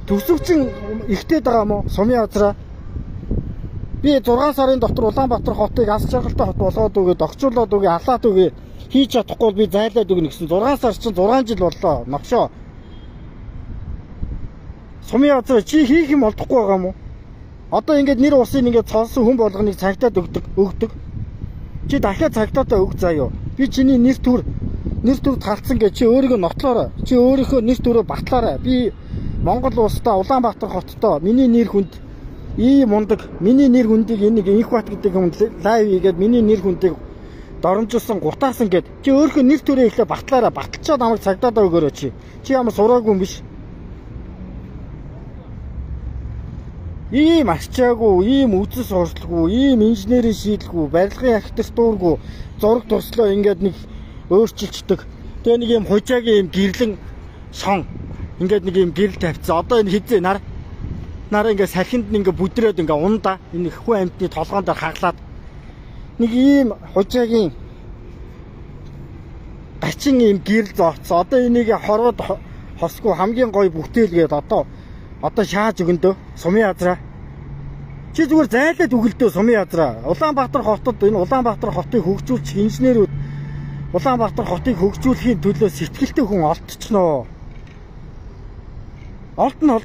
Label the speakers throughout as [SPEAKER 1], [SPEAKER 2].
[SPEAKER 1] Төсөвчин ихтэй байгаа мó сумын газраа. Би 6 сарын дотор Улаанбаатар хотыг аз жаргалтай хот болгоод өгөөд огцруулаад өгье, алаад өгье. Хийж чадахгүй бол би зайлаад өгнө гэсэн. 6 сар чинь 6 жил боллоо. Новшоо. Сумын газар чи хийх юм олдохгүй байгаа мó? Одоо ингээд нэр усын ингээд цолсон хүн болгоныг цагтаад өгдөг. Чи дахиад цагтаатаа өг заяа. Би чиний нэр төр талцсан гэж чи өөрийгөө нотлоорой. Чи өөрийнхөө нэр төрөө батлаарай. Би Монгол улстай Улаанбаатар хоттой миний нэр хүнд ийм мундаг миний нэр хүндийг энийг Инхбат гэдэг хүн лайв хийгээд миний нэр хүндийг доромжилсан гутаасан гэд чи өөрийнхөө нэр төрөө ихлэ батлаарай. Баталчаад намайг цагтаатаа өгөөрэй чи. Чи ямар сураагүй юм биш. Ийм арчаагүй, ийм үзэл сурталгүй, ийм инженерийн шийдэлгүй, барилгын архитектургүй, зураг туршлаа ингээд нэг өөрчилчдөг. Тэгээ нэг юм хужаагийн юм гэрлэн сон. Ингээд нэг юм гэрэл тавьчихсан. Одоо энэ хизээ нараа ингээд салхинд ингээд бүдрээд ингээд ундаа энэ хүн амьтны толгоон дээр хаглаад нэг ийм хужаагийн гачин ийм гэрэл зооцсон. Одоо энийг хорвоод хосгүй хамгийн гоё бүтээлгээд одоо шааж өгөндөө сумын газраа. Чи зүгээр зайлаад өгөлдөө сумын газраа. Улаанбаатар хотод энэ Улаанбаатар хотыг хөгжүүлчих инженерүүд Улаанбаатар хотыг хөгжүүлэхийн төлөө сэтгэлтэй хүн олдчихноо. Олдно.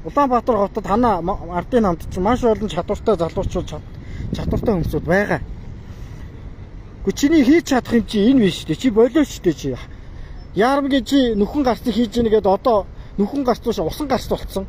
[SPEAKER 1] Улаанбаатар хотод танаа ардын хамт чинь маш олон чадвартай залуучууд чадвартай хүмүүсүүд байгаа. Гэхдээ чиний хийж чадах юм чи энэ биш үү? Чи болооч дээ чи. Яармгийн чи нөхөн гарцыг хийж ийнэ гэдээ одоо нөхөн гарц биш усан гарц болцсон.